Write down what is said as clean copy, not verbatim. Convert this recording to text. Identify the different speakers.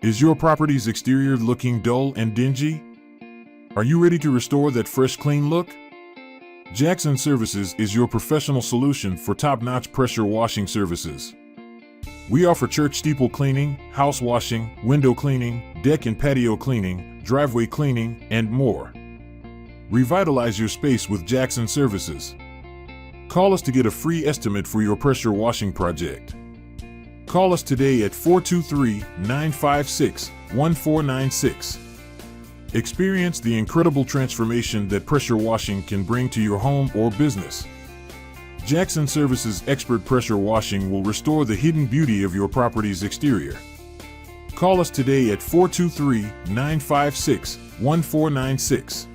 Speaker 1: Is your property's exterior looking dull and dingy? Are you ready to restore that fresh, clean look? Jackson Services is your professional solution for top-notch pressure washing services. We offer church steeple cleaning, house washing, window cleaning, deck and patio cleaning, driveway cleaning, and more. Revitalize your space with Jackson Services. Call us to get a free estimate for your pressure washing project. Call us today at 423-956-1496. Experience the incredible transformation that pressure washing can bring to your home or business. Jackson Services expert pressure washing will restore the hidden beauty of your property's exterior. Call us today at 423-956-1496.